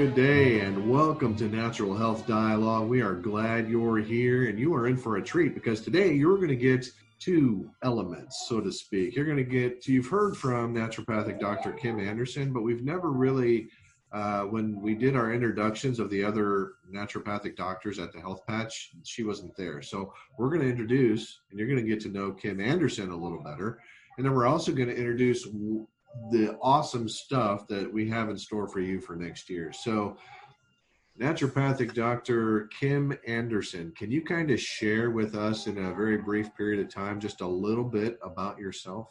Good day and welcome to Natural Health Dialogue. We are glad you're here and you are in for a treat because today you're going to get two elements, so to speak. You've heard from Naturopathic Doctor Kim Anderson, but we've never really, when we did our introductions of the other naturopathic doctors at the Health Patch, she wasn't there. So we're going to introduce, and you're going to get to know Kim Anderson a little better. And then we're also going to introduce the awesome stuff that we have in store for you for next year. So Naturopathic Dr. Kim Anderson, can you kind of share with us in a very brief period of time just a little bit about yourself?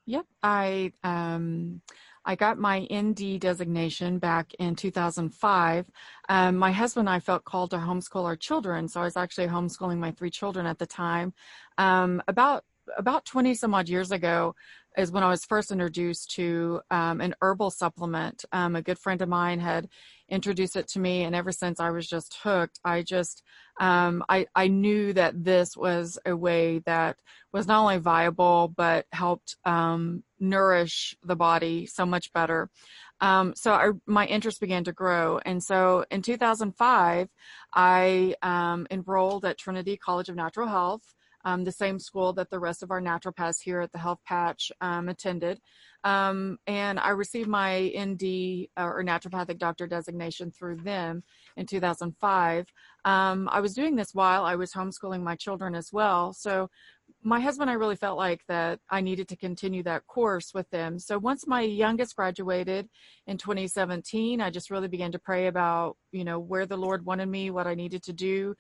Yep. I got my ND designation back in 2005. My husband and I felt called to homeschool our children. So I was actually homeschooling my 3 children at the time. About 20 some odd years ago is when I was first introduced to an herbal supplement. A good friend of mine had introduced it to me, and ever since I was just hooked. I knew that this was a way that was not only viable but helped nourish the body so much better. My interest began to grow, and so in 2005, I enrolled at Trinity College of Natural Health. The same school that the rest of our naturopaths here at the Health Patch attended. And I received my ND or naturopathic doctor designation through them in 2005. I was doing this while I was homeschooling my children as well. So my husband and I really felt like that I needed to continue that course with them. So once my youngest graduated in 2017, I just really began to pray about, where the Lord wanted me, what I needed to do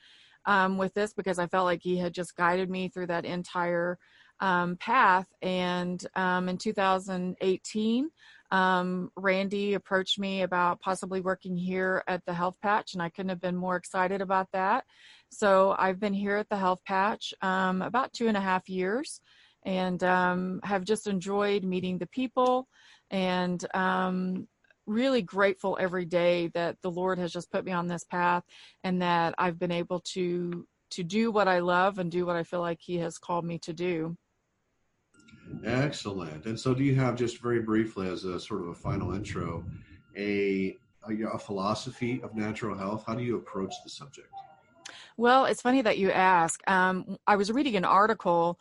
with this, because I felt like he had just guided me through that entire path. And in 2018, Randy approached me about possibly working here at the Health Patch, and I couldn't have been more excited about that. So I've been here at the Health Patch about 2.5 years, and have just enjoyed meeting the people, and really grateful every day that the Lord has just put me on this path, and that I've been able to do what I love and do what I feel like he has called me to do. Excellent. And so do you have, just very briefly as a sort of a final intro, a philosophy of natural health? How do you approach the subject? Well, it's funny that you ask. I was reading an article,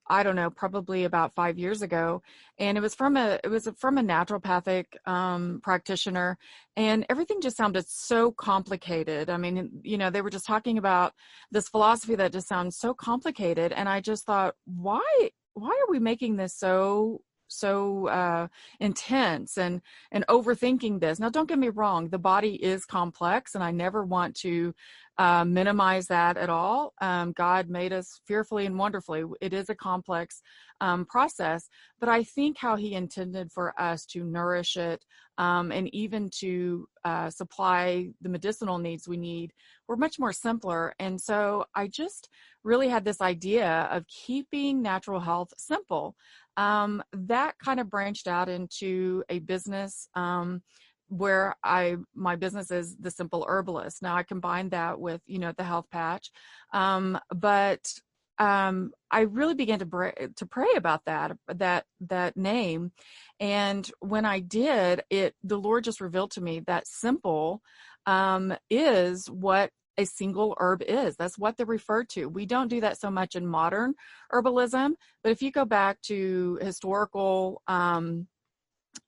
I don't know, probably about 5 years ago, and it was from a naturopathic practitioner, and everything just sounded so complicated. I mean, they were just talking about this philosophy that just sounds so complicated, and I just thought, why are we making this so intense and overthinking this? Now, don't get me wrong, the body is complex, and I never want to minimize that at all. God made us fearfully and wonderfully. It is a complex process, but I think how he intended for us to nourish it and even to supply the medicinal needs we need were much more simpler. And so I just really had this idea of keeping natural health simple. That kind of branched out into a business where my business is the Simple Herbalist. Now I combined that with, the Health Patch. But I really began to pray about that name. And when I did it, the Lord just revealed to me that simple is what a single herb is. That's what they're referred to. We don't do that so much in modern herbalism, but if you go back to historical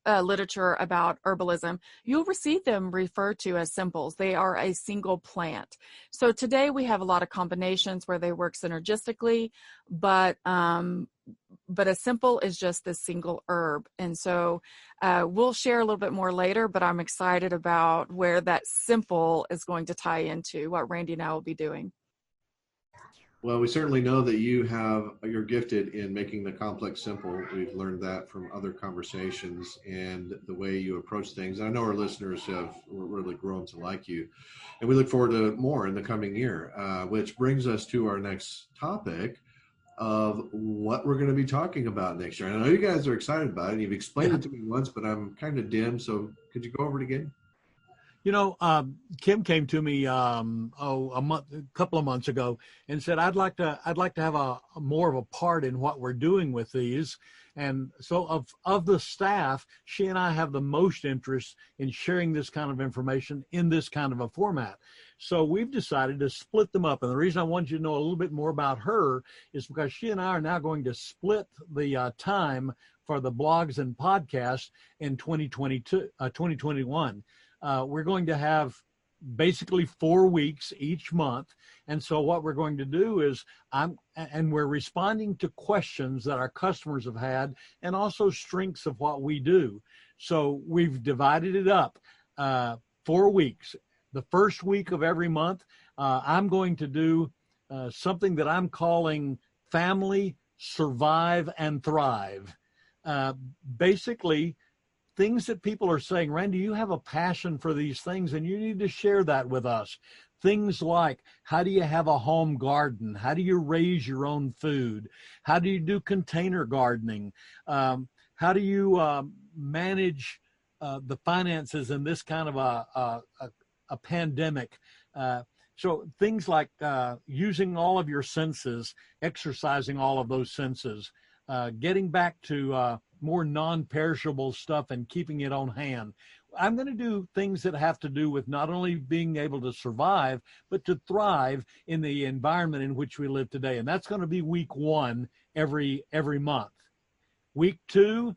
literature about herbalism, you'll see them referred to as simples. They are a single plant. So today we have a lot of combinations where they work synergistically, but a simple is just this single herb. And so we'll share a little bit more later, but I'm excited about where that simple is going to tie into what Randy and I will be doing. Well, we certainly know that you're gifted in making the complex simple. We've learned that from other conversations and the way you approach things. I know our listeners have really grown to like you, and we look forward to more in the coming year, which brings us to our next topic of what we're going to be talking about next year. And I know you guys are excited about it. You've explained it to me once, but I'm kind of dim. So could you go over it again? Kim came to me a couple of months ago and said, I'd like to have a more of a part in what we're doing with these. And so of the staff, she and I have the most interest in sharing this kind of information in this kind of a format. So we've decided to split them up. And the reason I want you to know a little bit more about her is because she and I are now going to split the time for the blogs and podcasts in 2021. We're going to have basically 4 weeks each month. And so what we're going to do is we're responding to questions that our customers have had and also strengths of what we do. So we've divided it up 4 weeks. The first week of every month, I'm going to do something that I'm calling Family, Survive, and Thrive. Basically, things that people are saying, Randy, you have a passion for these things and you need to share that with us. Things like, how do you have a home garden? How do you raise your own food? How do you do container gardening? How do you manage the finances in this kind of a pandemic? So things like using all of your senses, exercising all of those senses, getting back to more non-perishable stuff and keeping it on hand. I'm going to do things that have to do with not only being able to survive, but to thrive in the environment in which we live today. And that's going to be week 1 every month. Week 2.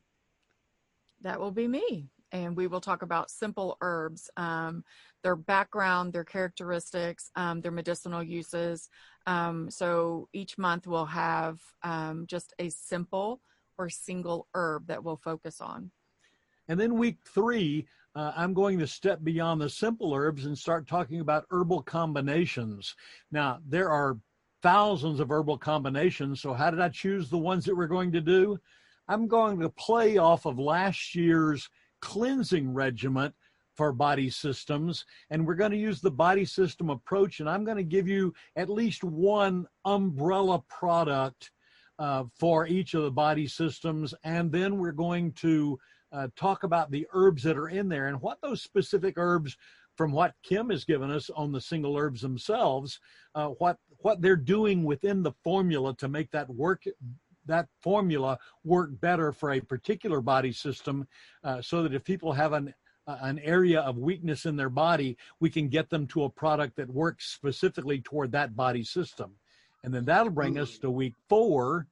That will be me. And we will talk about simple herbs, their background, their characteristics, their medicinal uses. So each month we'll have just a simple or single herb that we'll focus on. And then week 3, I'm going to step beyond the simple herbs and start talking about herbal combinations. Now, there are thousands of herbal combinations. So how did I choose the ones that we're going to do? I'm going to play off of last year's cleansing regimen for body systems, and we're going to use the body system approach, and I'm going to give you at least one umbrella product for each of the body systems, and then we're going to talk about the herbs that are in there and what those specific herbs, from what Kim has given us on the single herbs themselves, what they're doing within the formula to make that formula work better for a particular body system, so that if people have an area of weakness in their body, we can get them to a product that works specifically toward that body system. And then that'll bring us to week 4.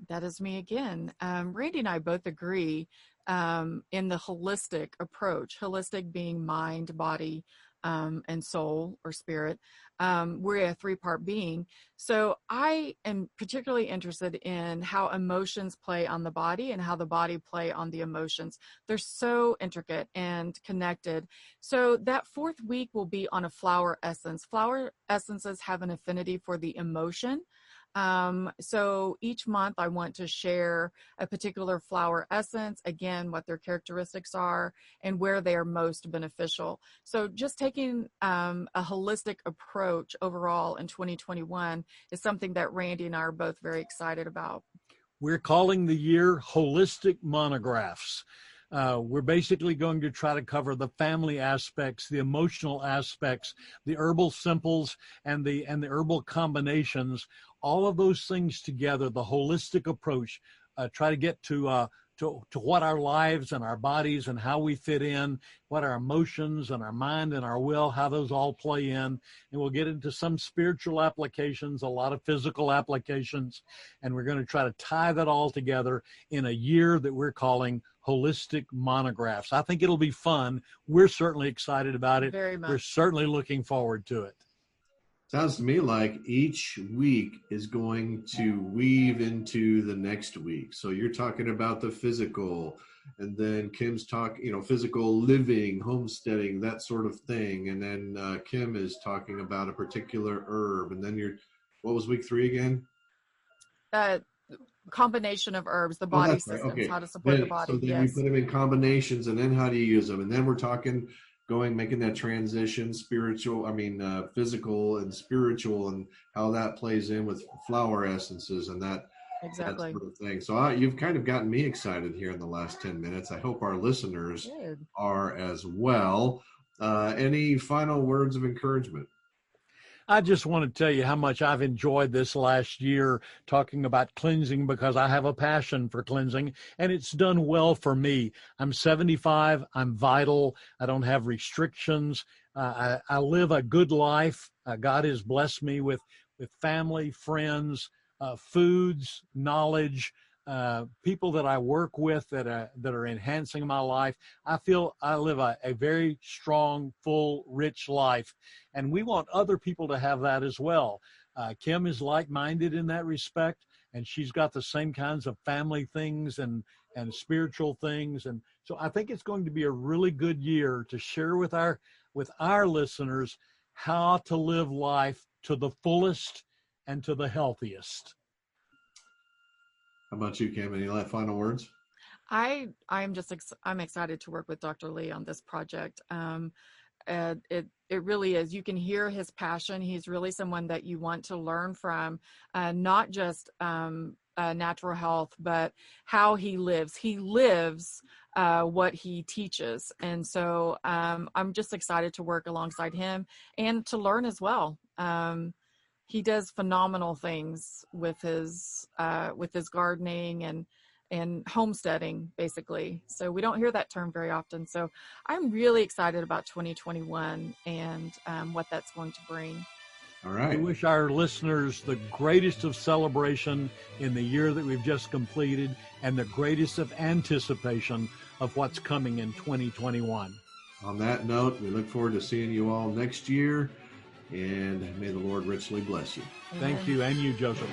That is me again. Randy and I both agree in the holistic approach, holistic being mind, body, and soul or spirit. We're a 3-part being. So I am particularly interested in how emotions play on the body and how the body play on the emotions. They're so intricate and connected. So that 4th week will be on a flower essence. Flower essences have an affinity for the emotion. So each month I want to share a particular flower essence, again, what their characteristics are and where they are most beneficial. So just taking a holistic approach overall in 2021 is something that Randy and I are both very excited about. We're calling the year Holistic Monographs. We're basically going to try to cover the family aspects, the emotional aspects, the herbal simples, and the herbal combinations. All of those things together, the holistic approach. Try to get to what our lives and our bodies and how we fit in, what our emotions and our mind and our will, how those all play in. And we'll get into some spiritual applications, a lot of physical applications, and we're going to try to tie that all together in a year that we're calling Holistic Monographs. I think it'll be fun. We're certainly excited about it. Very much. We're certainly looking forward to it. Sounds to me like each week is going to weave into the next week. So you're talking about the physical, and then Kim's physical living, homesteading, that sort of thing. And then Kim is talking about a particular herb. And then what was week 3 again? Combination of herbs, the body systems, right. Okay. How to support the body. So then we put them in combinations, and then how do you use them? And then we're talking making that transition, physical and spiritual, and how that plays in with flower essences and that exactly that sort of thing. So you've kind of gotten me excited here in the last 10 minutes. I hope our listeners are as well. Any final words of encouragement? I just want to tell you how much I've enjoyed this last year talking about cleansing, because I have a passion for cleansing and it's done well for me. I'm 75. I'm vital. I don't have restrictions. I live a good life. God has blessed me with family, friends, foods, knowledge, people that I work with that are enhancing my life. I feel I live a very strong, full, rich life, and we want other people to have that as well. Kim is like-minded in that respect, and she's got the same kinds of family things and spiritual things, and so I think it's going to be a really good year to share with our listeners how to live life to the fullest and to the healthiest. How about you, Kim? Any final words? I'm excited to work with Dr. Lee on this project. It really is. You can hear his passion. He's really someone that you want to learn from, not just natural health, but how he lives. He lives what he teaches. And so I'm just excited to work alongside him and to learn as well. He does phenomenal things with his gardening and homesteading, basically. So we don't hear that term very often. So I'm really excited about 2021 and what that's going to bring. All right. We wish our listeners the greatest of celebration in the year that we've just completed and the greatest of anticipation of what's coming in 2021. On that note, we look forward to seeing you all next year, and may the Lord richly bless you. Thank you, and you, Joseph.